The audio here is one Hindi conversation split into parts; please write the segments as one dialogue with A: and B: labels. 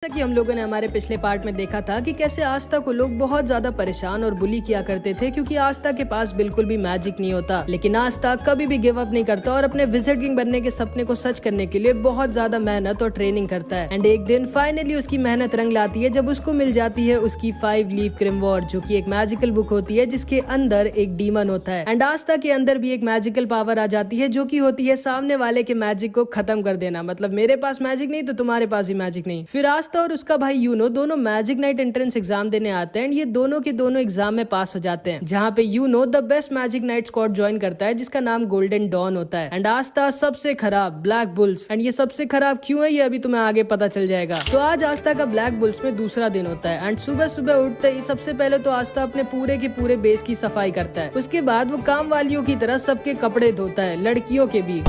A: कि हम लोगों ने हमारे पिछले पार्ट में देखा था कि कैसे आस्था को लोग बहुत ज्यादा परेशान और बुली किया करते थे क्योंकि आस्था के पास बिल्कुल भी मैजिक नहीं होता। लेकिन आस्था कभी भी गिव अप नहीं करता और अपने विज़र्ड किंग बनने के सपने को सच करने के लिए बहुत ज्यादा मेहनत और ट्रेनिंग करता है। एंड एक दिन फाइनली उसकी मेहनत रंग लाती है जब उसको मिल जाती है उसकी 5 लीफ ग्रिमवॉर्ड, जो की एक मैजिकल बुक होती है जिसके अंदर एक डीमन होता है। एंड आस्था के अंदर भी एक मैजिकल पावर आ जाती है जो की होती है सामने वाले के मैजिक को खत्म कर देना। मतलब मेरे पास मैजिक नहीं तो तुम्हारे पास भी मैजिक नहीं। फिर आस्था और उसका भाई यूनो दोनों मैजिक नाइट एंट्रेंस एग्जाम देने आते हैं। ये दोनों के दोनों एग्जाम में पास हो जाते हैं, जहाँ पे you know the best magic night squad join करता है जिसका नाम गोल्डन डॉन होता है। एंड आस्था सबसे खराब ब्लैक बुल्स। एंड ये सबसे खराब क्यों है ये अभी तुम्हें आगे पता चल जाएगा। तो आज आस्था का ब्लैक बुल्स में दूसरा दिन होता है। एंड सुबह सुबह उठते ही सबसे पहले तो आस्था अपने पूरे के पूरे बेस की सफाई करता है। उसके बाद वो काम वालियों की तरह सबके कपड़े धोता है, लड़कियों के भी।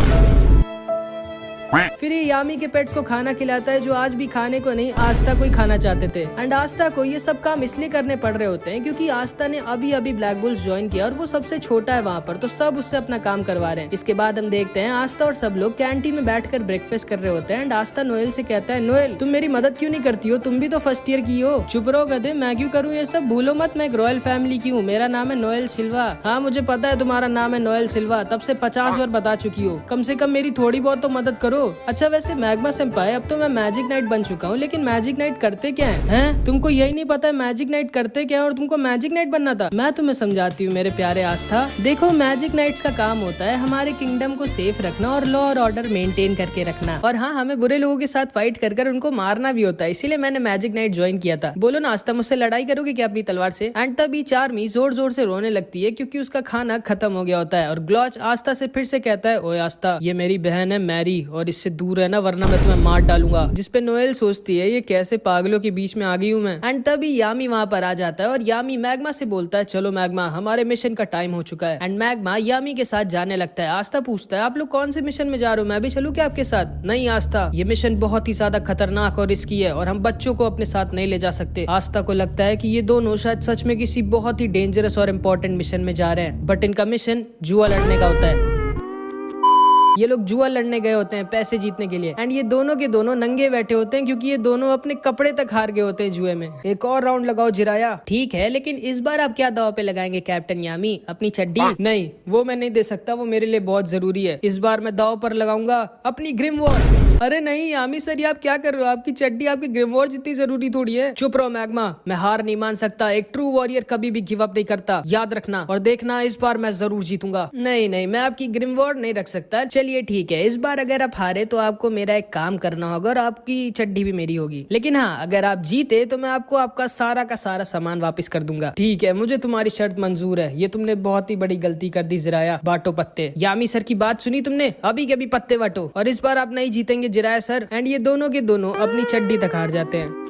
A: फिर ये यामी के पेट्स को खाना खिलाता है जो आज भी खाने को नहीं आस्था को ही खाना चाहते थे। एंड आस्था को ये सब काम इसलिए करने पड़ रहे होते हैं क्योंकि आस्था ने अभी अभी ब्लैक बुल्स ज्वाइन किया और वो सबसे छोटा है वहाँ पर, तो सब उससे अपना काम करवा रहे हैं। इसके बाद हम देखते हैं आस्था और सब लोग कैंटीन में बैठकर ब्रेकफास्ट कर रहे होते हैं। एंड आस्था नोएल से कहता है, नोएल तुम मेरी मदद क्यों नहीं करती हो, तुम भी तो फर्स्ट ईयर की हो। चुप रहो गधे, मैं क्यों करूँ ये सब, भूलो मत मैं एक रॉयल फैमिली की हूँ, मेरा नाम है नोएल सिल्वा। हाँ मुझे पता है तुम्हारा नाम है नोएल सिल्वा, तब से 50 बार बता चुकी हो, कम से कम मेरी थोड़ी बहुत तो मदद करो। अच्छा वैसे मैग्मा सेंपाई अब तो मैं मैजिक नाइट बन चुका हूँ, लेकिन मैजिक नाइट करते क्या हैं? तुमको यही नहीं पता है मैजिक नाइट करते क्या है और तुमको मैजिक नाइट बनना था। मैं तुम्हें समझाती हूँ मेरे प्यारे आस्था। देखो मैजिक नाइट्स का काम होता है हमारे किंगडम को सेफ रखना और लॉ और ऑर्डर मेंटेन करके रखना, और हाँ हमें बुरे लोगों के साथ फाइट कर उनको मारना भी होता है, इसीलिए मैंने मैजिक नाइट ज्वाइन किया था। बोलो ना आस्था, मुझसे लड़ाई करोगे क्या अपनी तलवार से? एंड तभी चार्मी जोर जोर से रोने लगती है क्योंकि उसका खाना खत्म हो गया होता है। और ग्लॉच आस्था से फिर से कहता है, ओए आस्था ये मेरी बहन है मैरी और इससे दूर रहना वरना मैं तुम्हें मार डालूंगा। जिसपे नोएल सोचती है ये कैसे पागलों के बीच में आ गई हूँ मैं। एंड तभी यामी वहाँ पर आ जाता है और यामी मैग्मा से बोलता है, चलो मैग्मा हमारे मिशन का टाइम हो चुका है। एंड मैग्मा यामी के साथ जाने लगता है। आस्था पूछता है, आप लोग कौन से मिशन में जा रहे हो, मैं भी चलूं क्या आपके साथ? नहीं आस्था, ये मिशन बहुत ही ज्यादा खतरनाक और रिस्की है और हम बच्चों को अपने साथ नहीं ले जा सकते। आस्था को लगता है कि ये दोनों शायद सच में किसी बहुत ही डेंजरस और इम्पोर्टेंट मिशन में जा रहे हैं, बट इनका मिशन जुआ लड़ने का होता है। ये लोग जुआ लड़ने गए होते हैं पैसे जीतने के लिए। एंड ये दोनों के दोनों नंगे बैठे होते हैं क्योंकि ये दोनों अपने कपड़े तक हार गए होते हैं जुए में। एक और राउंड लगाओ जिराया। ठीक है लेकिन इस बार आप क्या दाव पे लगाएंगे कैप्टन यामी? अपनी चड्डी? नहीं वो मैं नहीं दे सकता, वो मेरे लिए बहुत जरूरी है। इस बार मैं दाव पर लगाऊंगा अपनी ग्रिमवॉर्ड। अरे नहीं यामी सर ये आप क्या कर रहे हो, आपकी चड्डी आपकी ग्रिमवॉर्ड जितनी जरूरी थोड़ी है। चुप रहो मैग्मा, मैं हार नहीं मान सकता, एक ट्रू वॉरियर कभी भी गिव अप नहीं करता, याद रखना। और देखना इस बार मैं जरूर जीतूंगा। नहीं नहीं मैं आपकी ग्रिमवॉर्ड नहीं रख सकता। चलिए ठीक है, इस बार अगर आप हारे तो आपको मेरा एक काम करना होगा और आपकी चड्डी भी मेरी होगी। लेकिन हाँ अगर आप जीते तो मैं आपको आपका सारा का सारा सामान वापस कर दूंगा। ठीक है मुझे तुम्हारी शर्त मंजूर है, ये तुमने बहुत ही बड़ी गलती कर दी जिराया। बांटो पत्ते। यामी सर की बात सुनी तुमने, अभी के अभी पत्ते बांटो और इस बार आप नहीं जीतेंगे जिराया सर। एंड ये दोनों के दोनों अपनी चड्डी तक हार जाते हैं।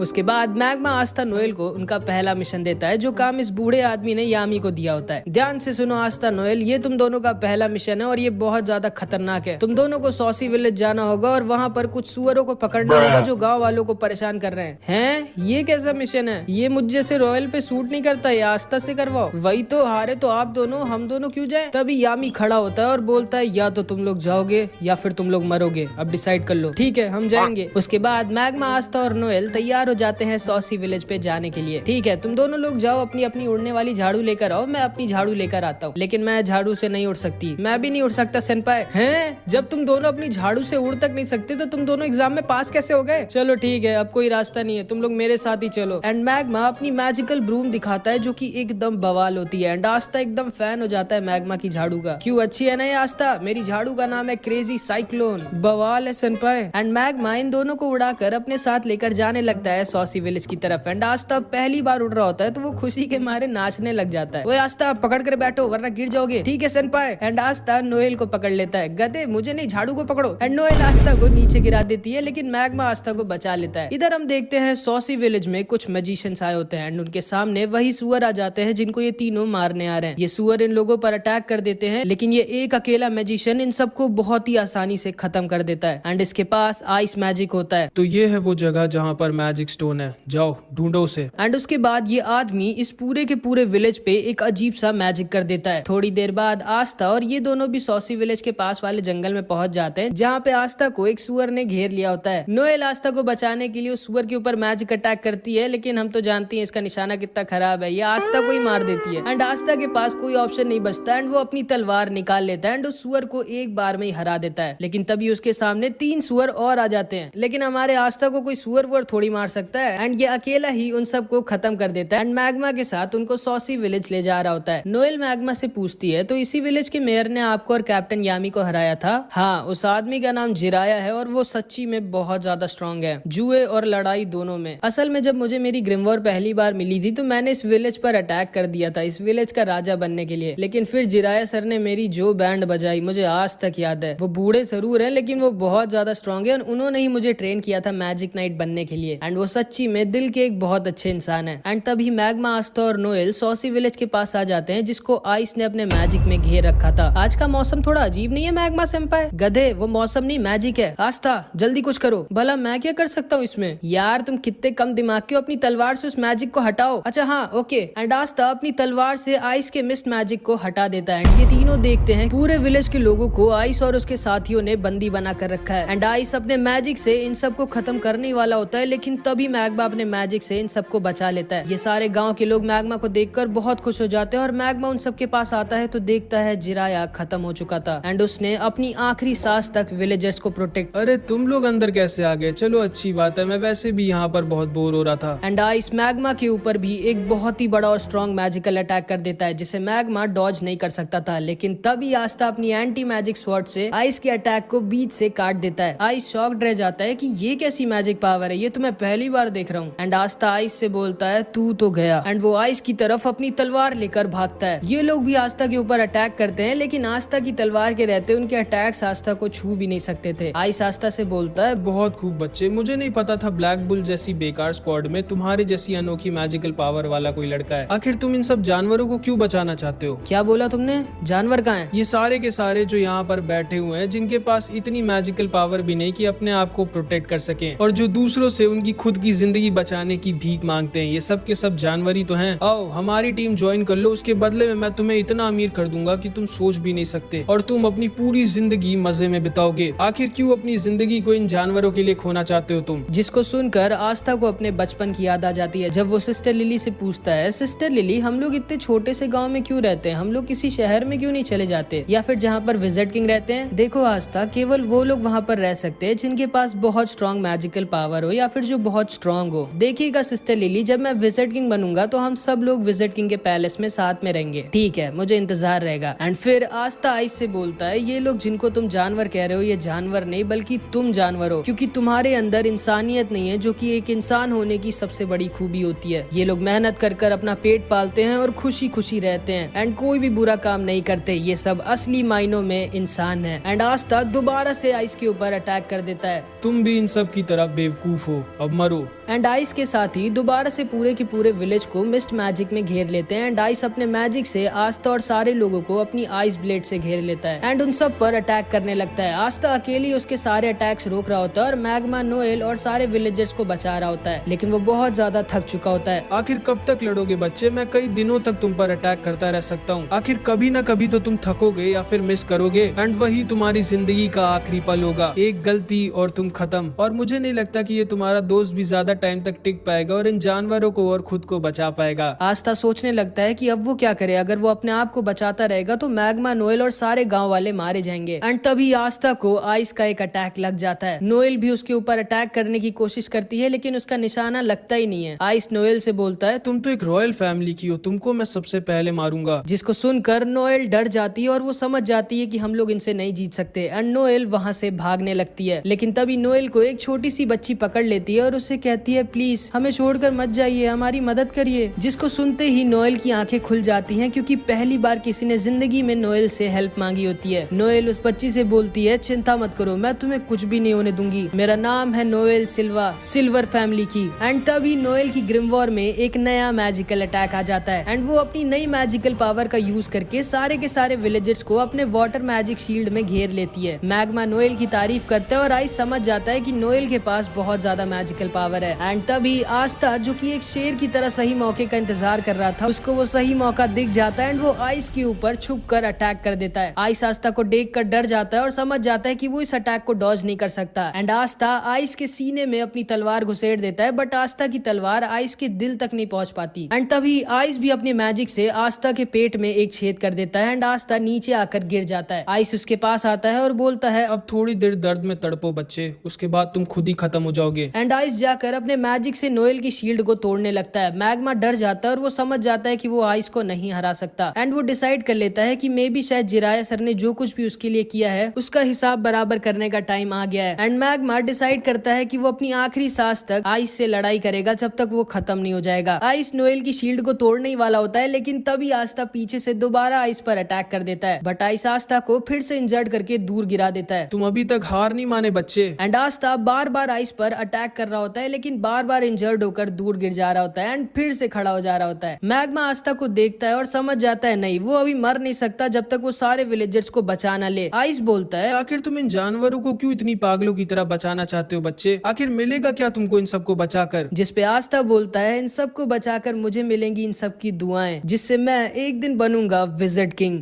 A: उसके बाद मैग्मा आस्था नोएल को उनका पहला मिशन देता है जो काम इस बूढ़े आदमी ने यामी को दिया होता है। ध्यान से सुनो आस्था नोएल, ये तुम दोनों का पहला मिशन है और ये बहुत ज्यादा खतरनाक है। तुम दोनों को सॉसी विलेज जाना होगा और वहाँ पर कुछ सुअरों को पकड़ना होगा जो गाँव वालों को परेशान कर रहे हैं। ये कैसा मिशन है? ये मुझ जैसे रॉयल पे सूट नहीं करता, ये आस्था से करवाओ। वही तो, हारे तो आप दोनों, हम दोनों क्यों जाए? तभी यामी खड़ा होता है और बोलता है, या तो तुम लोग जाओगे या फिर तुम लोग मरोगे, अब डिसाइड कर लो। ठीक है हम जाएंगे। उसके बाद मैग्मा आस्था और नोएल तैयार हो जाते हैं सॉसी विलेज पे जाने के लिए। ठीक है तुम दोनों लोग जाओ, अपनी अपनी उड़ने वाली झाड़ू लेकर आओ, मैं अपनी झाड़ू लेकर आता हूँ। लेकिन मैं झाड़ू से नहीं उड़ सकती। मैं भी नहीं उड़ सकता सेनपाई। हैं? जब तुम दोनों अपनी झाड़ू से उड़ तक नहीं सकते तो तुम दोनों एग्जाम में पास कैसे हो गए? चलो ठीक है अब कोई रास्ता नहीं है, तुम लोग मेरे साथ ही चलो। एंड मैग्मा अपनी मैजिकल ब्रूम दिखाता है जो की एकदम बवाल होती है। एंड आस्था एकदम फैन हो जाता है मैग्मा की झाड़ू का। क्यों अच्छी है ना ये आस्था? मेरी झाड़ू का नाम है क्रेजी साइक्लोन। बवाल है सेनपाई। एंड मैग्मा इन दोनों को उड़ाकर अपने साथ लेकर जाने लगता है सॉसी विलेज की तरफ। एंड आस्था पहली बार उड़ रहा होता है तो वो खुशी के मारे नाचने लग जाता है। वो आस्था पकड़ कर बैठो वरना गिर जाओगे। ठीक है सेनपाई। एंड आस्था नोएल को पकड़ लेता है। गधे मुझे नहीं झाड़ू को पकड़ो। एंड नोएल आस्था को नीचे गिरा देती है लेकिन मैग्मा आस्था को बचा लेता है। इधर हम देखते हैं सॉसी विलेज में कुछ मैजिशियंस आए होते हैं एंड उनके सामने वही सुअर आ जाते हैं जिनको ये तीनों मारने आ रहे हैं। ये सुअर इन लोगों पर अटैक कर देते हैं लेकिन ये एक अकेला मैजिशियन इन सबको बहुत ही आसानी से खत्म कर देता है। एंड इसके पास आइस मैजिक होता है।
B: तो ये है वो जगह जहाँ पर मैजिक मैजिक स्टोन है, जाओ ढूंढो उसे।
A: एंड उसके बाद ये आदमी इस पूरे के पूरे विलेज पे एक अजीब सा मैजिक कर देता है। थोड़ी देर बाद आस्था और ये दोनों भी सॉसी विलेज के पास वाले जंगल में पहुंच जाते हैं, जहाँ पे आस्था को एक सुअर ने घेर लिया होता है। नोएल आस्था को बचाने के लिए उस सुअर के ऊपर मैजिक अटैक करती है, लेकिन हम तो जानती हैं इसका निशाना कितना खराब है, ये आस्था को ही मार देती है। एंड आस्था के पास कोई ऑप्शन नहीं बचता एंड वो अपनी तलवार निकाल लेता है एंड उस सुअर को एक बार में ही हरा देता है। लेकिन तभी उसके सामने 3 सुअर और आ जाते हैं, लेकिन हमारे आस्था को कोई सुअर वुअर थोड़ी मार सकता है एंड ये अकेला ही उन सबको खत्म कर देता है एंड मैग्मा के साथ उनको सॉसी विलेज ले जा रहा होता है। नोएल मैग्मा से पूछती है, तो इसी विलेज के मेयर ने आपको और कैप्टन यामी को हराया था? हाँ, उस आदमी का नाम जिराया है और वो सच्ची में बहुत ज्यादा स्ट्रांग है, जुए और लड़ाई दोनों में। असल में जब मुझे मेरी ग्रिमवॉर पहली बार मिली थी तो मैंने इस विलेज पर अटैक कर दिया था, इस विलेज का राजा बनने के लिए। लेकिन फिर जिराया सर ने मेरी जो बैंड बजाई मुझे आज तक याद है। वो बूढ़े जरूर है लेकिन वो बहुत ज्यादा स्ट्रांग है और उन्होंने ही मुझे ट्रेन किया था मैजिक नाइट बनने के लिए एंड वो सच्ची में दिल के एक बहुत अच्छे इंसान है। एंड तभी मैग्मा, आस्था और नोएल सॉसी विलेज के पास आ जाते हैं, जिसको आइस ने अपने मैजिक में घेर रखा था। आज का मौसम थोड़ा अजीब नहीं है मैग्मा सेंपाई? गधे, वो मौसम नहीं मैजिक है। आस्था जल्दी कुछ करो। भला मैं क्या कर सकता हूँ इसमें? यार तुम कितने कम दिमाग के हो, अपनी तलवार से उस मैजिक को हटाओ। अच्छा हाँ ओके। एंड आस्था अपनी तलवार से आइस के मिस्ट मैजिक को हटा देता है। ये तीनों देखते हैं पूरे विलेज के लोगों को आइस और उसके साथियों ने बंदी बना कर रखा है एंड आइस अपने मैजिक से इन सबको खत्म करने वाला होता है, लेकिन तभी मैग्मा अपने मैजिक से इन सबको बचा लेता है। ये सारे गांव के लोग मैग्मा को देखकर बहुत खुश हो जाते हैं और मैग्मा उन सबके पास आता है तो देखता है जिराया खत्म हो चुका था एंड उसने अपनी आखिरी सांस तक विलेजर्स को प्रोटेक्ट।
B: अरे तुम लोग अंदर कैसे आ गए? चलो अच्छी बात है, मैं वैसे भी यहाँ पर बहुत बोर हो रहा था।
A: एंड आइस मैग्मा के ऊपर भी एक बहुत ही बड़ा और स्ट्रॉन्ग मैजिकल अटैक कर देता है, जिसे मैग्मा डॉज नहीं कर सकता था। लेकिन तभी आस्था अपनी एंटी मैजिक स्वॉर्ड से आइस के अटैक को बीच से काट देता है। आइस शॉक्ड रह जाता है कि ये कैसी मैजिक पावर है, ये तो मैं पहली बार देख रहा हूँ। एंड आस्था आइस से बोलता है तू तो गया एंड वो आइस की तरफ अपनी तलवार लेकर भागता है। ये लोग भी आस्था के ऊपर अटैक करते हैं, लेकिन आस्था की तलवार के रहते उनके अटैक्स आस्था को छू भी नहीं सकते थे। आइस आस्था से बोलता है,
B: बहुत खूब बच्चे, मुझे नहीं पता था ब्लैक बुल जैसी बेकार स्क्वाड में तुम्हारे जैसी अनोखी मैजिकल पावर वाला कोई लड़का है। आखिर तुम इन सब जानवरों को क्यों बचाना चाहते हो?
A: क्या बोला तुमने? जानवर कहाँ हैं?
B: ये सारे के सारे जो यहाँ पर बैठे हुए हैं, जिनके पास इतनी मैजिकल पावर भी नहीं कि अपने आप को प्रोटेक्ट कर सकें और जो दूसरों से उनकी खुद की जिंदगी बचाने की भीख मांगते हैं, ये सब के सब जानवर ही तो हैं। आओ हमारी टीम ज्वाइन कर लो, उसके बदले में मैं तुम्हें इतना अमीर कर दूंगा कि तुम सोच भी नहीं सकते और तुम अपनी पूरी जिंदगी मजे में बिताओगे। आखिर क्यों अपनी जिंदगी को इन जानवरों के लिए खोना चाहते हो तुम?
A: जिसको सुनकर आस्था को अपने बचपन की याद आ जाती है, जब वो सिस्टर लिली से पूछता है, सिस्टर लिली हम लोग इतने छोटे से गाँव में क्यों रहते हैं, हम लोग किसी शहर में क्यों नहीं चले जाते या फिर जहाँ पर विजिट किंग रहते हैं? देखो आस्था, केवल वो लोग वहाँ पर रह सकते हैं जिनके पास बहुत स्ट्रॉन्ग मैजिकल पावर हो या फिर जो बहुत स्ट्रॉन्ग हो। देखिएगा सिस्टर लिली, जब मैं विजिट किंग बनूंगा तो हम सब लोग विजिट किंग के पैलेस में साथ में रहेंगे, ठीक है? मुझे इंतजार रहेगा। एंड फिर आस्था आइस से बोलता है, ये लोग जिनको तुम जानवर कह रहे हो, ये जानवर नहीं बल्कि तुम जानवर हो, क्योंकि तुम्हारे अंदर इंसानियत नहीं है, जो कि एक इंसान होने की सबसे बड़ी खूबी होती है। ये लोग मेहनत कर कर अपना पेट पालते हैं और खुशी खुशी रहते हैं एंड कोई भी बुरा काम नहीं करते। ये सब असली मायनों में इंसान है। एंड आस्था दोबारा से आइस के ऊपर अटैक कर देता है।
B: तुम भी इन सब की तरह बेवकूफ हो, अब मरो।
A: एंड आइस के साथ ही दोबारा से पूरे के पूरे विलेज को मिस्ट मैजिक में घेर लेते हैं एंड आइस अपने मैजिक से आस्था और सारे लोगों को अपनी आइस ब्लेड से घेर लेता है एंड उन सब पर अटैक करने लगता है। आस्था अकेली उसके सारे अटैक्स रोक रहा होता है और मैग्मा, नोएल और सारे विलेजर्स को बचा रहा होता है, लेकिन वो बहुत ज्यादा थक चुका होता है।
B: आखिर कब तक लड़ोगे बच्चे? मैं कई दिनों तक तुम पर अटैक करता रह सकता हूँ। आखिर कभी न कभी तो तुम थकोगे या फिर मिस करोगे एंड वही तुम्हारी जिंदगी का आखिरी पल होगा। एक गलती और तुम खत्म। और मुझे नहीं लगता कि ये तुम्हारा दोस्त भी ज्यादा टाइम तक टिक पाएगा और इन जानवरों को और खुद को बचा पाएगा।
A: आस्था सोचने लगता है कि अब वो क्या करे, अगर वो अपने आप को बचाता रहेगा तो मैग्मा, नोएल और सारे गांव वाले मारे जाएंगे। एंड तभी आस्था को आइस का एक अटैक लग जाता है। नोएल भी उसके ऊपर अटैक करने की कोशिश करती है, लेकिन उसका निशाना लगता ही नहीं है। आइस नोएल से बोलता है,
B: तुम तो एक रॉयल फैमिली की हो, तुमको मैं सबसे पहले मारूंगा।
A: जिसको सुनकर नोएल डर जाती है और वो समझ जाती है कि हम लोग इनसे नहीं जीत सकते एंड नोएल वहाँ से भागने लगती है। लेकिन तभी नोएल को एक छोटी सी बच्ची पकड़ लेती है और उससे कहती है, प्लीज हमें छोड़कर मत जाइए, हमारी मदद करिए। जिसको सुनते ही नोएल की आंखें खुल जाती हैं, क्योंकि पहली बार किसी ने जिंदगी में नोएल से हेल्प मांगी होती है। नोएल उस बच्ची से बोलती है, चिंता मत करो, मैं तुम्हें कुछ भी नहीं होने दूंगी, मेरा नाम है नोएल सिल्वा, सिल्वर फैमिली की। एंड तभी नोएल की ग्रिमवॉर में एक नया मैजिकल अटैक आ जाता है एंड वो अपनी नई मैजिकल पावर का यूज करके सारे के सारे विलेजर्स को अपने वाटर मैजिक शील्ड में घेर लेती है। मैग्मा नोएल की तारीफ करता है और आइस समझ जाता है कि नोएल के पास बहुत ज्यादा मैजिकल पावर है। एंड तभी आस्था जो कि एक शेर की तरह सही मौके का इंतजार कर रहा था, उसको वो सही मौका दिख जाता है एंड वो आइस के ऊपर छुप कर अटैक कर देता है। आइस आस्था को देख कर डर जाता है और समझ जाता है कि वो इस अटैक को डॉज नहीं कर सकता। एंड आस्था आइस के सीने में अपनी तलवार घुसेड़ देता है, बट आस्था की तलवार आइस के दिल तक नहीं पहुंच पाती। एंड तभी आइस भी अपने मैजिक से आस्था के पेट में एक छेद कर देता है एंड आस्था नीचे आकर गिर जाता है। आइस उसके पास आता है और बोलता है,
B: अब थोड़ी देर दर्द में तड़पो बच्चे, उसके बाद तुम खुद ही खत्म हो जाओगे।
A: एंड आइस जाकर अपने मैजिक से नोएल की शील्ड को तोड़ने लगता है। मैग्मा डर जाता है और वो समझ जाता है कि वो आइस को नहीं हरा सकता। एंड वो डिसाइड कर लेता है कि मे भी शायद जिराया सर ने जो कुछ भी उसके लिए किया है उसका हिसाब बराबर करने का टाइम आ गया है। एंड मैग्मा डिसाइड करता है कि वो अपनी आखिरी सांस तक आइस से लड़ाई करेगा जब तक वो खत्म नहीं हो जाएगा। आइस नोएल की शील्ड को तोड़ने ही वाला होता है, लेकिन तभी आस्था पीछे से दोबारा आइस पर अटैक कर देता है, बट आइस आस्था को फिर से इंजर्ड करके दूर गिरा देता है।
B: तुम अभी तक हार नहीं माने बच्चे।
A: And Aastha bar bar ice पर अटैक कर रहा होता है, लेकिन बार बार इंजर्ड होकर दूर गिर जा रहा होता है एंड फिर से खड़ा हो जा रहा होता है। मैग्मा आस्था को देखता है और समझ जाता है नहीं, वो अभी मर नहीं सकता जब तक वो सारे विलेजर्स को बचा ना ले। आइस बोलता है,
B: आखिर तुम इन जानवरों को क्यों इतनी पागलों की तरह बचाना चाहते हो बच्चे? आखिर मिलेगा क्या तुमको इन सबको बचाकर?
A: जिस पे आस्था बोलता है, इन सबको बचाकर मुझे मिलेंगी इन सब की दुआएं, जिससे मैं एक दिन बनूंगा विजिट किंग।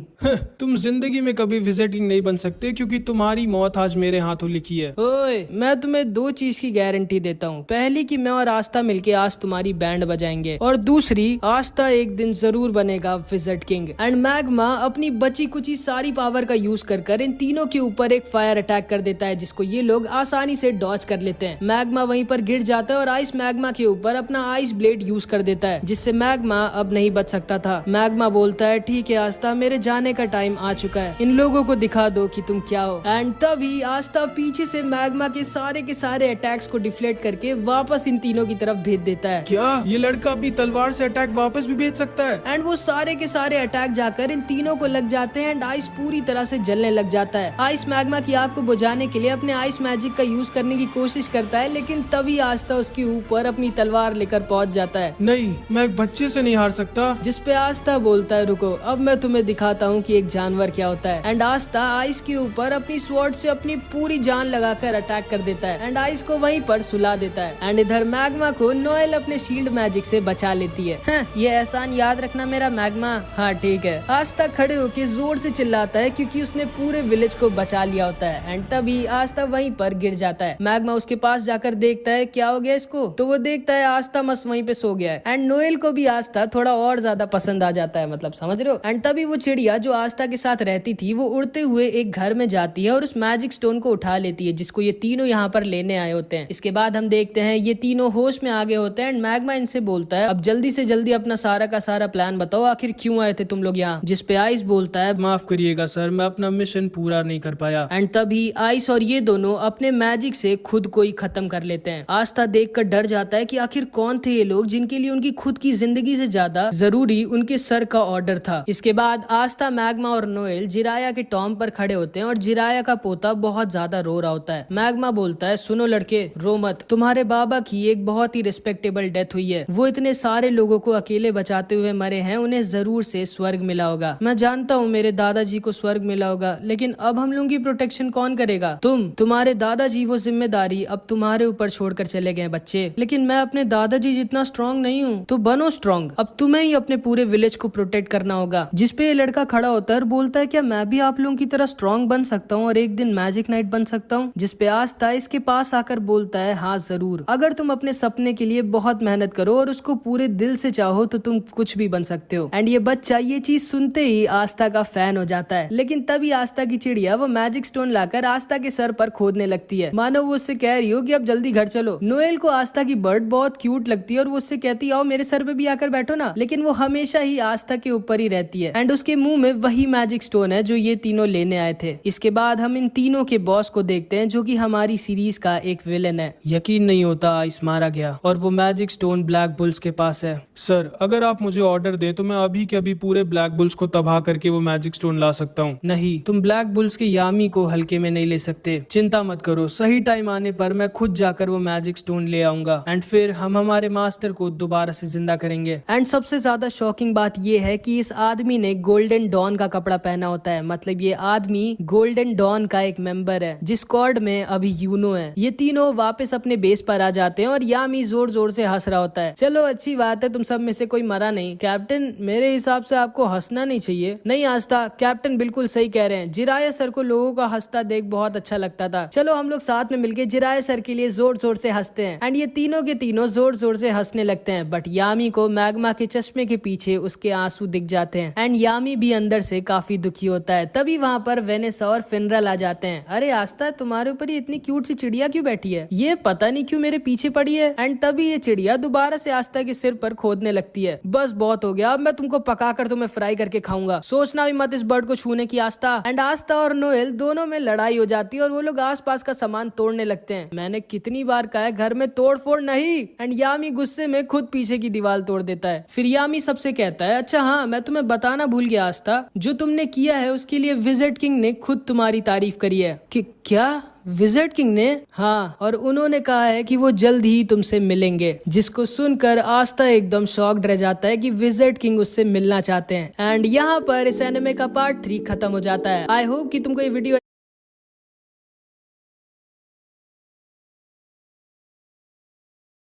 B: तुम जिंदगी में कभी विजिटिंग नहीं बन सकते, क्योंकि तुम्हारी मौत आज मेरे हाथों लिखी है।
A: ओए, मैं तुम्हें दो चीज की गारंटी देता हूँ। पहली कि मैं और आस्था मिलके आज तुम्हारी बैंड बजाएंगे, और दूसरी आस्था एक दिन जरूर बनेगा विजिट किंग। एंड मैग्मा अपनी बची कुची सारी पावर का यूज कर इन तीनों के ऊपर एक फायर अटैक कर देता है, जिसको ये लोग आसानी से डॉज कर लेते हैं। मैग्मा वहीं पर गिर जाता है और आइस मैग्मा के ऊपर अपना आइस ब्लेड यूज कर देता है, जिससे मैग्मा अब नहीं बच सकता था। मैग्मा बोलता है, ठीक है आस्था, मेरे जाने का टाइम आ चुका है, इन लोगों को दिखा दो कि तुम क्या हो। एंड तभी आस्था पीछे से मैग्मा के सारे अटैक्स को डिफ्लेक्ट करके वापस इन तीनों की तरफ भेज देता है।
B: क्या ये लड़का अपनी तलवार से अटैक वापस भी भेज सकता है?
A: एंड वो सारे के सारे अटैक जाकर इन तीनों को लग जाते हैं एंड आइस पूरी तरह से जलने लग जाता है। आइस मैग्मा की आग को बुझाने के लिए अपने आइस मैजिक का यूज करने की कोशिश करता है, लेकिन तभी आस्था उसके ऊपर अपनी तलवार लेकर पहुंच जाता है।
B: नहीं, मैं एक बच्चे से नहीं हार सकता।
A: जिस पे आस्था बोलता है, रुको, अब मैं तुम्हें दिखाता हूँ कि एक जानवर क्या होता है। एंड आस्था आइस के ऊपर अपनी स्वॉर्ड से अपनी पूरी जान लगाकर अटैक कर देता है एंड आइस को वहीं पर सुला देता है। एंड इधर मैग्मा को नोएल अपने शील्ड मैजिक से बचा लेती है। ये एहसान याद रखना मेरा मैग्मा। हाँ ठीक है। आस्था खड़े होकर जोर से चिल्लाता है क्योंकि उसने पूरे विलेज को बचा लिया होता है। एंड तभी आस्था वहीं पर गिर जाता है। मैग्मा उसके पास जाकर देखता है क्या हो गया इसको, तो वो देखता है आस्था मस्त वहीं पे सो गया है। एंड नोएल को भी आस्था थोड़ा और ज्यादा पसंद आ जाता है, मतलब समझ रहे हो। एंड तभी वो चिड़िया जो आस्था के साथ रहती थी वो उड़ते हुए एक घर में जाती है और उस मैजिक स्टोन को उठा लेती है, जिसको ये तीनों यहाँ पर लेने आए होते हैं। इसके बाद हम देखते हैं ये तीनों होश में आगे होते हैं एंड मैग्मा इनसे बोलता है, अब जल्दी से जल्दी अपना सारा का सारा प्लान बताओ, आखिर क्यों आए थे तुम लोग यहाँ। जिस पे आइस बोलता है,
B: माफ करिएगा सर, मैं अपना मिशन पूरा नहीं कर पाया।
A: एंड तभी आइस और ये दोनों अपने मैजिक से खुद को ही खत्म कर लेते हैं। आस्था देखकर डर जाता है कि आखिर कौन थे ये लोग जिनके लिए उनकी खुद की जिंदगी से ज्यादा जरूरी उनके सर का ऑर्डर था। इसके बाद आस्था, मैग्मा और नोएल जिराया के टॉम पर खड़े होते हैं और जिराया का पोता बहुत ज्यादा रो रहा होता है। मैग्मा बोलता है, सुनो लड़के, रो मत, तुम्हारे बाबा की एक बहुत ही रिस्पेक्टेबल डेथ हुई है। वो इतने सारे लोगों को अकेले बचाते हुए मरे हैं, उन्हें जरूर से स्वर्ग मिला होगा। मैं जानता हूँ मेरे दादाजी को स्वर्ग मिला होगा, लेकिन अब हम लोगों की प्रोटेक्शन कौन करेगा? तुम्हारे दादाजी वो जिम्मेदारी अब तुम्हारे ऊपर छोड़कर चले गए बच्चे। लेकिन मैं अपने दादाजी जितना स्ट्रॉन्ग नहीं हूँ, तो बनो स्ट्रॉन्ग। अब तुम्हें ही अपने पूरे विलेज को प्रोटेक्ट करना होगा। जिसपे ये लड़का खड़ा होता है और बोलता है, क्या मैं भी आप लोगों की तरह स्ट्रॉन्ग बन सकता हूँ और एक दिन मैजिक नाइट बन सकता हूँ? जिसपे आस्था इसके पास आकर बोलता है, हाँ जरूर, अगर तुम अपने सपने के लिए बहुत मेहनत करो और उसको पूरे दिल से चाहो तो तुम कुछ भी बन सकते हो। एंड ये बच्चा ये चीज सुनते ही आस्था का फैन हो जाता है। लेकिन तभी आस्था की चिड़िया वो मैजिक स्टोन लाकर आस्था के सर पर खोदने लगती है, मानो वो उससे कह रही हो कि अब जल्दी घर चलो। नोएल को आस्था की बर्ड बहुत क्यूट लगती है और वो उससे कहती है, आओ मेरे सर पे भी आकर बैठो ना। लेकिन वो हमेशा ही आस्था के ऊपर ही रहती है एंड उसके मुंह में वही मैजिक स्टोन है जो ये तीनों लेने आए थे। इसके बाद हम इन तीनों के बॉस को देखते हैं, जो कि हमारी सीरीज का एक विलेन है।
B: यकीन नहीं होता आइस मारा गया और वो मैजिक स्टोन ब्लैक बुल्स के पास है। सर, अगर आप मुझे ऑर्डर दें तो मैं अभी के अभी पूरे ब्लैक बुल्स को तबाह करके वो मैजिक स्टोन ला सकता हूँ।
A: नहीं, तुम ब्लैक बुल्स के यामी को हल्के में नहीं ले सकते। चिंता मत करो, सही टाइम आने पर मैं खुद जाकर वो मैजिक स्टोन ले आऊंगा एंड फिर हम हमारे मास्टर को दोबारा से जिंदा करेंगे। एंड सबसे ज्यादा शॉकिंग बात ये है कि इस आदमी ने गोल्डन डॉन का कपड़ा पहना होता है, मतलब ये आदमी गोल्डन डॉन का एक मेंबर है, जिस स्क्वाड में अभी यूनो है। ये तीनों वापस अपने बेस पर आ जाते हैं और यामी जोर जोर से हंस रहा होता है। चलो अच्छी बात है, तुम सब में से कोई मरा नहीं। कैप्टन, मेरे हिसाब से आपको हंसना नहीं चाहिए। नहीं आस्था, कैप्टन बिल्कुल सही कह रहे हैं। जिराया सर को लोगों का हंसता देख बहुत अच्छा लगता था। चलो हम लोग साथ में मिलके जिराया सर के लिए जोर जोर से हंसते हैं। एंड ये तीनों के तीनों जोर जोर से हंसने लगते हैं। बट यामी को मैग्मा के चश्मे के पीछे उसके आंसू दिख जाते हैं एंड यामी भी अंदर से काफी दुखी होता है। तभी वहाँ पर वेनेसा और फिनरल आ जाते हैं। अरे आस्था, तुम्हारे ऊपर ही इतनी क्यूट सी चिड़िया क्यों बैठी है? ये पता नहीं क्यों मेरे पीछे पड़ी है। एंड तभी ये चिड़िया दोबारा से आस्था के सिर पर खोदने लगती है। बस बहुत हो गया, अब मैं तुमको पकाकर तुम्हें फ्राई करके खाऊंगा। सोचना भी मत इस बर्ड को छूने की आस्था। एंड आस्था और नोएल दोनों में लड़ाई हो जाती है और वो लोग आसपास का सामान तोड़ने लगते हैं। मैंने कितनी बार कहा है घर में तोड़ फोड़ नहीं। एंड यामी गुस्से में खुद पीछे की दीवार तोड़ देता है। फिर यामी सबसे कहता है, अच्छा हाँ, मैं तुम्हें बताना भूल गया आस्था, जो तुमने किया है उसके लिए विज़र्ड किंग ने खुद तुम्हारी तारीफ करी है। कि क्या? विज़र्ड किंग ने? हाँ, और उन्होंने कहा है कि वो जल्द ही तुमसे मिलेंगे। जिसको सुनकर आस्था एकदम शॉक्ड रह जाता है कि विज़र्ड किंग उससे मिलना चाहते हैं। एंड यहाँ पर इस एनिमे का पार्ट 3 खत्म हो जाता है। आई होप कि तुमको ये वीडियो